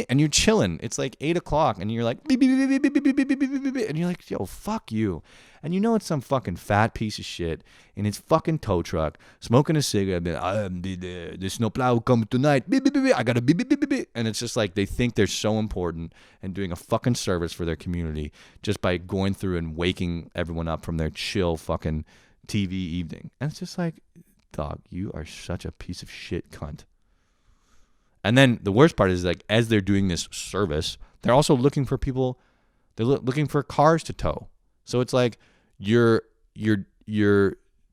and you're chilling. It's like 8 o'clock, and you're like, and you're like, yo, fuck you. And it's some fucking fat piece of shit in his fucking tow truck, smoking a cigarette. The snowplow will come tonight. I gotta and it's just like they think they're so important and doing a fucking service for their community just by going through and waking everyone up from their chill fucking TV evening. And it's just like, dog, you are such a piece of shit cunt. And then the worst part is, like, as they're doing this service, they're also looking for people. They're looking for cars to tow. So it's like you're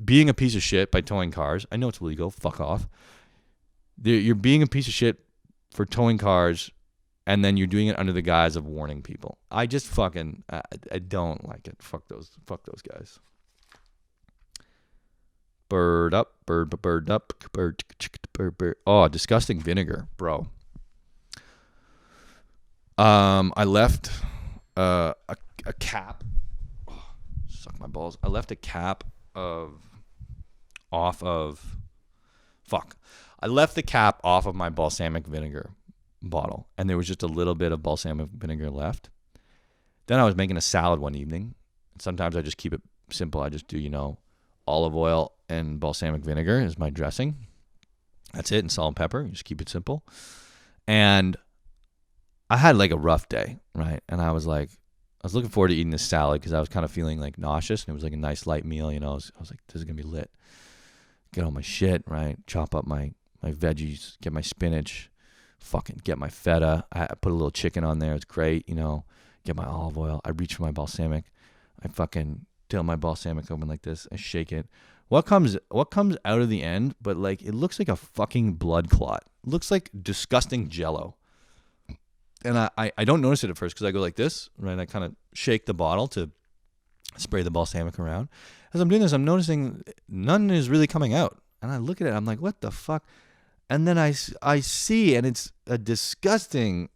being a piece of shit by towing cars. I know it's illegal. Fuck off. You're being a piece of shit for towing cars, and then you're doing it under the guise of warning people. I just fucking I don't like it. Fuck those guys. Bird up. Oh, disgusting vinegar, bro. I left a cap. Oh, suck my balls. I left a cap I left the cap off of my balsamic vinegar bottle, and there was just a little bit of balsamic vinegar left. Then I was making a salad one evening. Sometimes I just keep it simple. I just do, olive oil and balsamic vinegar is my dressing. That's it, and salt and pepper. You just keep it simple. And I had like a rough day, right? And I was looking forward to eating this salad because I was kind of feeling like nauseous, and it was like a nice light meal. I was like, this is gonna be lit. Get all my shit, right? Chop up my veggies, get my spinach, fucking get my feta. I put a little chicken on there. It's great, Get my olive oil. I reach for my balsamic. I fucking till my balsamic open like this. I shake it. What comes out of the end? But like, it looks like a fucking blood clot. It looks like disgusting Jello. And I don't notice it at first because I go like this, right? I kind of shake the bottle to spray the balsamic around. As I'm doing this, I'm noticing none is really coming out. And I look at it, I'm like, what the fuck? And then I see, and it's a disgusting.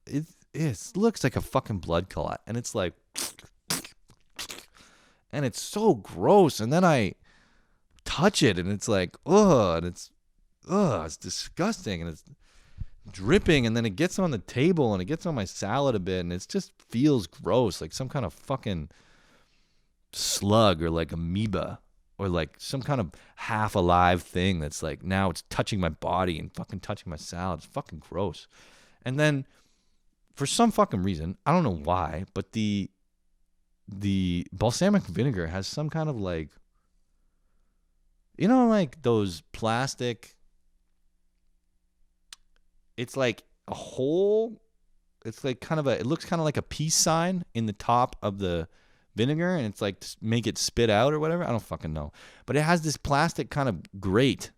It looks like a fucking blood clot, and it's like. And it's so gross. And then I touch it, and it's like, ugh, and it's disgusting, and it's dripping, and then it gets on the table, and it gets on my salad a bit, and it just feels gross, like some kind of fucking slug or like amoeba. or like some kind of half alive thing that's like now it's touching my body and fucking touching my salad. It's fucking gross. And then for some fucking reason, I don't know why, but the balsamic vinegar has some kind of like, you know, like those plastic, it's like a hole. It's like kind of it looks kind of like a peace sign in the top of the vinegar, and it's like to make it spit out or whatever. I don't fucking know. But it has this plastic kind of grate.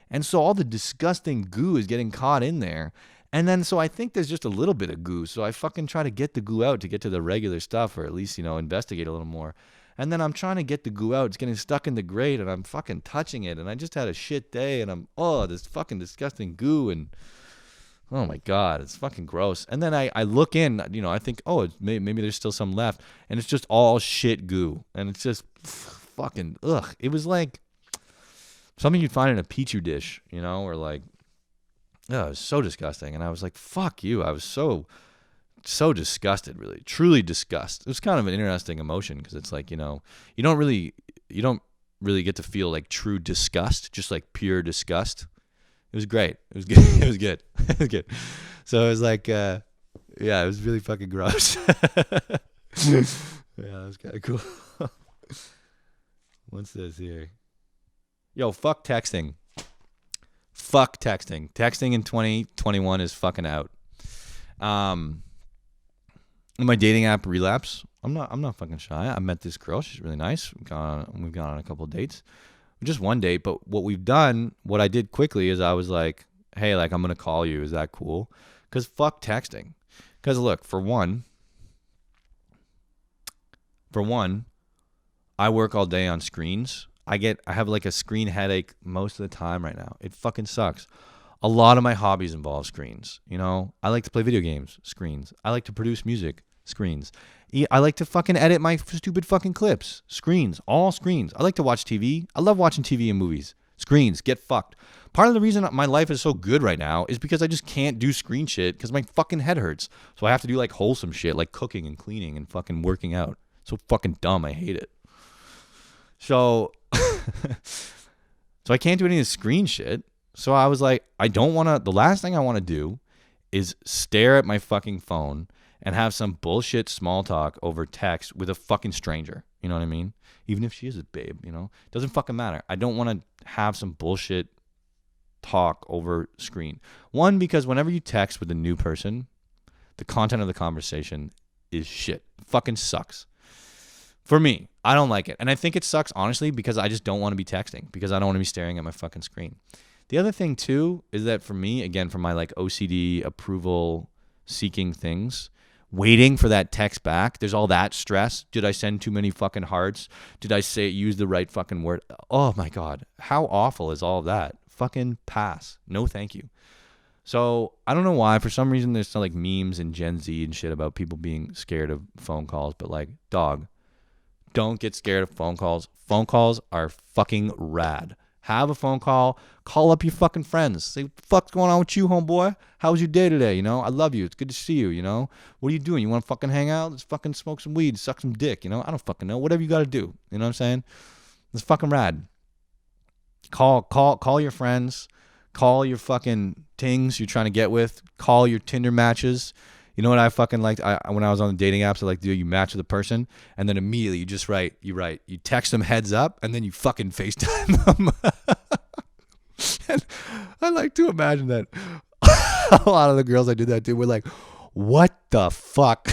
And so all the disgusting goo is getting caught in there. And then so I think there's just a little bit of goo. So I fucking try to get the goo out to get to the regular stuff, or at least, you know, investigate a little more. And then I'm trying to get the goo out. It's getting stuck in the grate, and I'm fucking touching it. And I just had a shit day, and this fucking disgusting goo, and oh my God, it's fucking gross. And then I look in, you know, I think, maybe there's still some left. And it's just all shit goo. And it's just fucking, ugh. It was like something you'd find in a Petri dish, you know, or like, it was so disgusting. And I was like, fuck you. I was so disgusted, really, truly disgust. It was kind of an interesting emotion because it's like, you know, you don't really get to feel like true disgust, just like pure disgust. It was great. It was good. It was good. It was good. So it was like, yeah, it was really fucking gross. Yeah, that was kind of cool. What's this here? Yo, fuck texting. Fuck texting. Texting in 2021 is fucking out. My dating app Relapse. I'm not fucking shy. I met this girl. She's really nice. We've gone on a couple of dates. Just one date, but what I did quickly is I was like, hey, like, I'm going to call you. Is that cool? Because fuck texting. Because look, for one, I work all day on screens. I have like a screen headache most of the time right now. It fucking sucks. A lot of my hobbies involve screens. You know, I like to play video games, screens. I like to produce music, screens. I like to fucking edit my stupid fucking clips, screens, all screens. I like to watch TV. I love watching TV and movies. Screens, get fucked. Part of the reason my life is so good right now is because I just can't do screen shit because my fucking head hurts. So I have to do like wholesome shit like cooking and cleaning and fucking working out. So fucking dumb. I hate it. So, so I can't do any of the screen shit. So I was like, the last thing I want to do is stare at my fucking phone and have some bullshit small talk over text with a fucking stranger. You know what I mean? Even if she is a babe, you know? Doesn't fucking matter. I don't want to have some bullshit talk over screen. One, because whenever you text with a new person, the content of the conversation is shit. It fucking sucks. For me, I don't like it. And I think it sucks, honestly, because I just don't want to be texting, because I don't want to be staring at my fucking screen. The other thing, too, is that for me, again, for my like OCD approval seeking things, waiting for that text back, there's all that stress. Did I send too many fucking hearts? Did I use the right fucking word? Oh my God. How awful is all of that? Fucking pass. No, thank you. So I don't know why. For some reason, there's some like memes in Gen Z and shit about people being scared of phone calls. But like, dog, don't get scared of phone calls. Phone calls are fucking rad. Have a phone call. Call up your fucking friends. Say, what the fuck's going on with you, homeboy? How was your day today? You know, I love you. It's good to see you, you know? What are you doing? You want to fucking hang out? Let's fucking smoke some weed, suck some dick, you know? I don't fucking know. Whatever you got to do. You know what I'm saying? It's fucking rad. Call your friends. Call your fucking tings you're trying to get with. Call your Tinder matches. You know what I fucking liked? When I was on the dating apps, I like to do, you match with a person, and then immediately you just you text them heads up, and then you fucking FaceTime them. And I like to imagine that a lot of the girls I did that to were like, what the fuck?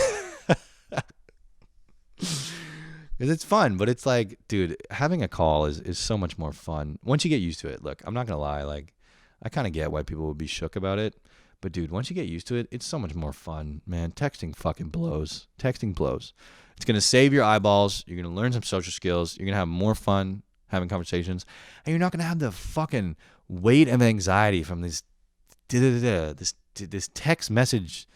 Because it's fun, but it's like, dude, having a call is so much more fun. Once you get used to it, look, I'm not going to lie, like, I kind of get why people would be shook about it. But dude, once you get used to it, it's so much more fun, man. Texting fucking blows. Texting blows. It's going to save your eyeballs. You're going to learn some social skills. You're going to have more fun having conversations. And you're not going to have the fucking weight of anxiety from this text message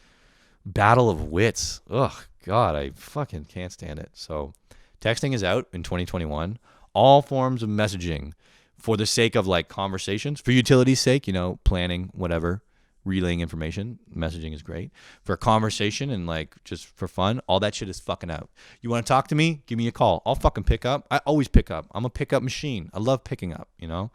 battle of wits. Ugh, God, I fucking can't stand it. So texting is out in 2021. All forms of messaging for the sake of like conversations, for utility's sake, you know, planning, whatever. relaying information, messaging is great. For a conversation and like just for fun, all that shit is fucking out. You want to talk to me? Give me a call. I'll fucking pick up. I always pick up. I'm a pickup machine. I love picking up, you know?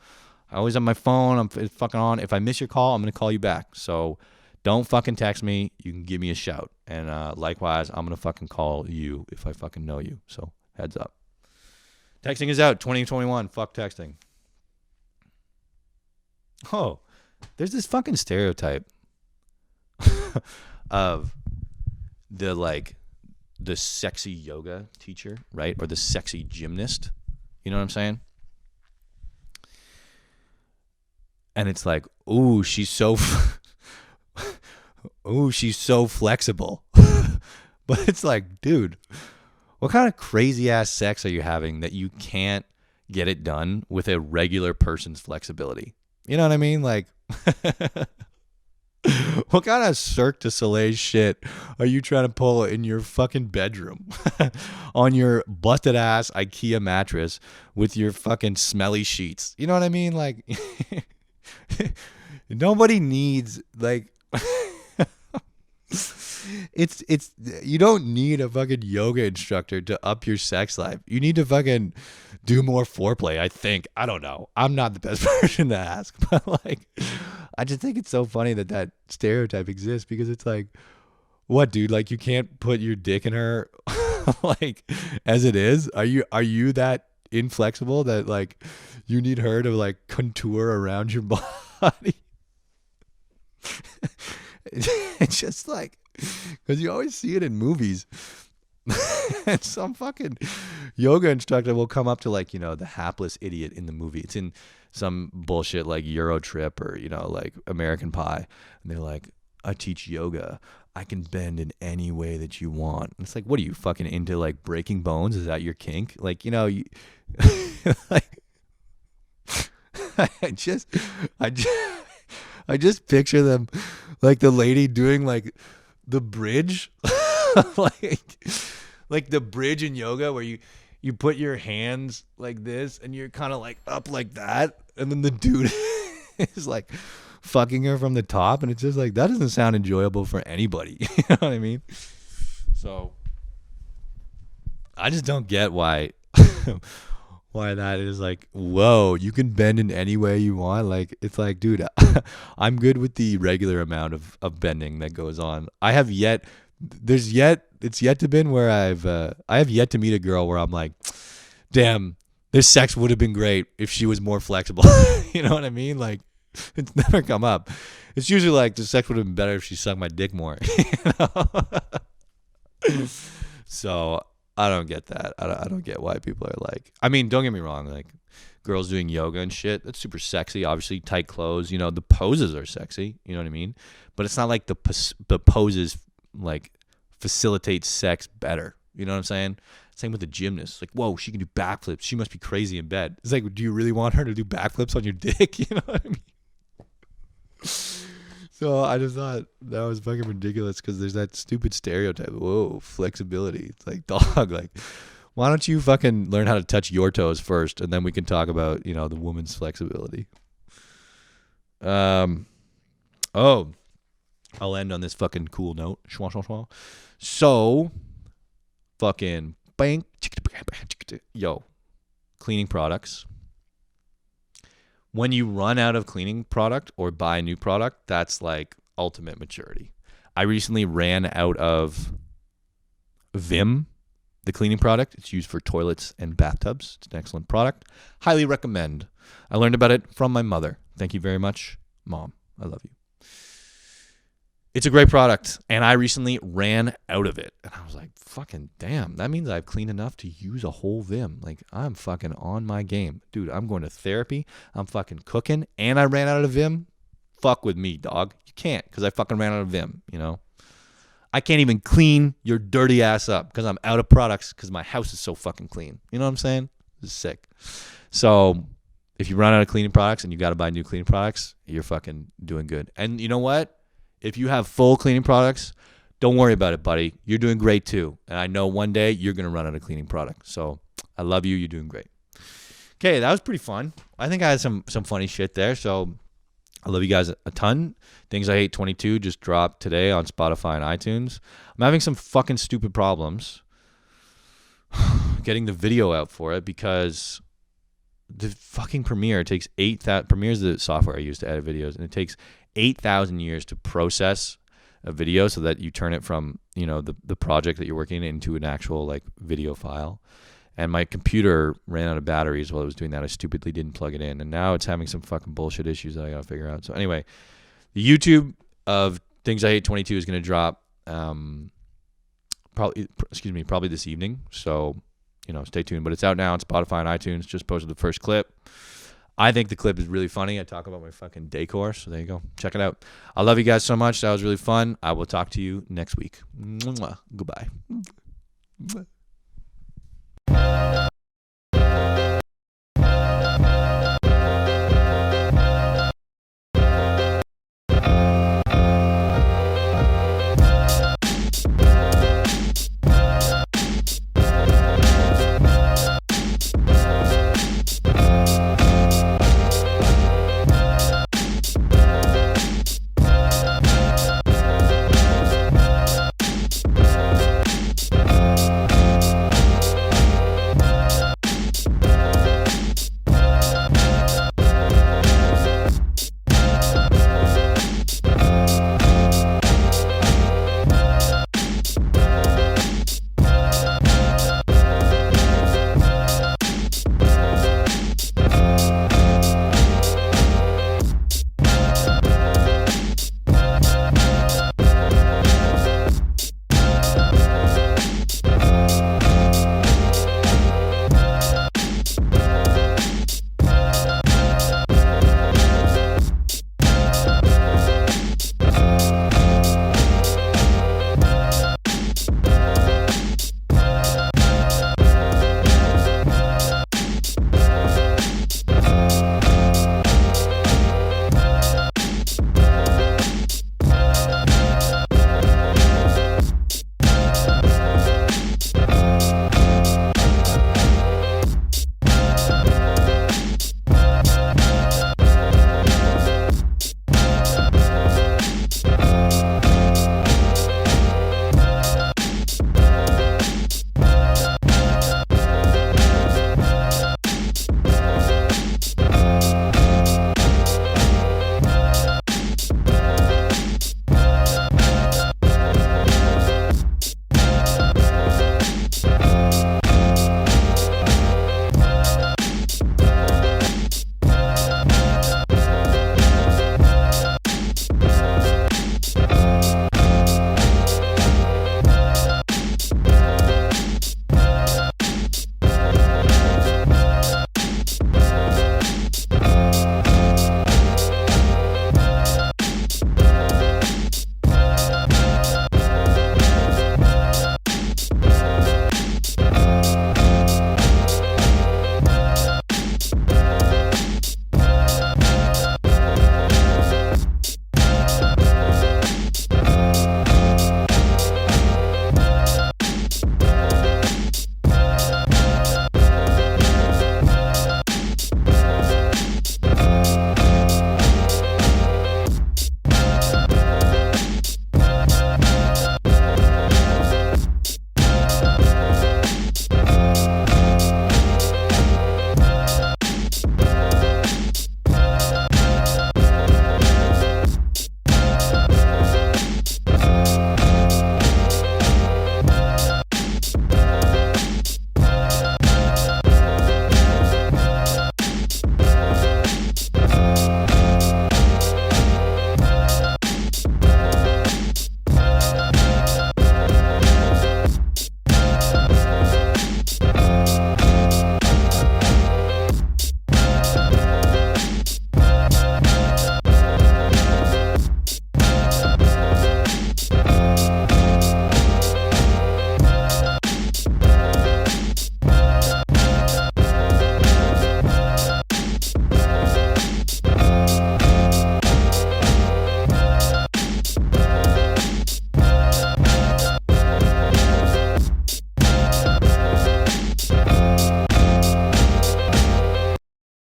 I always have my phone. It's fucking on. If I miss your call, I'm going to call you back. So don't fucking text me. You can give me a shout. And likewise, I'm going to fucking call you if I fucking know you. So heads up. Texting is out. 2021. Fuck texting. Oh, there's this fucking stereotype of the sexy yoga teacher, right? Or the sexy gymnast. You know what I'm saying? And it's like, ooh, she's so flexible. But it's like, dude, what kind of crazy ass sex are you having that you can't get it done with a regular person's flexibility? You know what I mean? Like, what kind of Cirque du Soleil shit are you trying to pull in your fucking bedroom on your busted ass IKEA mattress with your fucking smelly sheets? You know what I mean? Like, nobody needs like it's you don't need a fucking yoga instructor to up your sex life. You need to fucking do more foreplay, I think. I don't know. I'm not the best person to ask, but like I just think it's so funny that stereotype exists, because it's like, what, dude? Like, you can't put your dick in her like as it is? Are you that inflexible that like you need her to like contour around your body? It's just like, because you always see it in movies. And some fucking yoga instructor will come up to like, you know, the hapless idiot in the movie. It's in some bullshit like Euro Trip or, you know, like American Pie. And they're like, I teach yoga. I can bend in any way that you want. And it's like, what are you fucking into, like breaking bones? Is that your kink? Like, you know, like, I just picture them like the lady doing like the bridge, like the bridge in yoga where you put your hands like this and you're kind of like up like that, and then the dude is like fucking her from the top, and it's just like, that doesn't sound enjoyable for anybody. You know what I mean? So I just don't get why that is like, whoa, you can bend in any way you want. Like, it's like, dude, I'm good with the regular amount of bending that goes on. It's yet to been where I have yet to meet a girl where I'm like, damn, this sex would have been great if she was more flexible. You know what I mean? Like, it's never come up. It's usually like, the sex would have been better if she sucked my dick more. You know? So I don't get that. I don't get why people are like, I mean, don't get me wrong, like girls doing yoga and shit, that's super sexy. Obviously, tight clothes, you know, the poses are sexy. You know what I mean? But it's not like the poses like facilitate sex better. You know what I'm saying? Same with the gymnast. Like, whoa, she can do backflips. She must be crazy in bed. It's like, do you really want her to do backflips on your dick? You know what I mean? So I just thought that was fucking ridiculous, because there's that stupid stereotype. Whoa, flexibility. It's like, dog, like, why don't you fucking learn how to touch your toes first, and then we can talk about, you know, the woman's flexibility. Oh, I'll end on this fucking cool note. So, fucking bang, yo, cleaning products. When you run out of cleaning product or buy a new product, that's like ultimate maturity. I recently ran out of Vim, the cleaning product. It's used for toilets and bathtubs. It's an excellent product. Highly recommend. I learned about it from my mother. Thank you very much, Mom. I love you. It's a great product, and I recently ran out of it. And I was like, fucking damn, that means I've cleaned enough to use a whole Vim. Like, I'm fucking on my game. Dude, I'm going to therapy. I'm fucking cooking, and I ran out of Vim. Fuck with me, dog. You can't, because I fucking ran out of Vim, you know? I can't even clean your dirty ass up because I'm out of products because my house is so fucking clean. You know what I'm saying? This is sick. So if you run out of cleaning products and you got to buy new cleaning products, you're fucking doing good. And you know what? If you have full cleaning products, don't worry about it, buddy. You're doing great too. And I know one day you're going to run out of cleaning product. So I love you. You're doing great. Okay, that was pretty fun. I think I had some funny shit there. So I love you guys a ton. Things I Hate 22 just dropped today on Spotify and iTunes. I'm having some fucking stupid problems getting the video out for it because the fucking Premiere takes Premiere's the software I use to edit videos, and it takes 8,000 years to process a video so that you turn it from, the project that you're working into an actual like video file. And my computer ran out of batteries while it was doing that. I stupidly didn't plug it in, and now it's having some fucking bullshit issues that I gotta figure out. So anyway, the YouTube of Things I Hate 22 is gonna drop probably this evening. So stay tuned. But it's out now on Spotify and iTunes. Just posted the first clip. I think the clip is really funny. I talk about my fucking decor, so there you go. Check it out. I love you guys so much. That was really fun. I will talk to you next week. Mwah. Goodbye.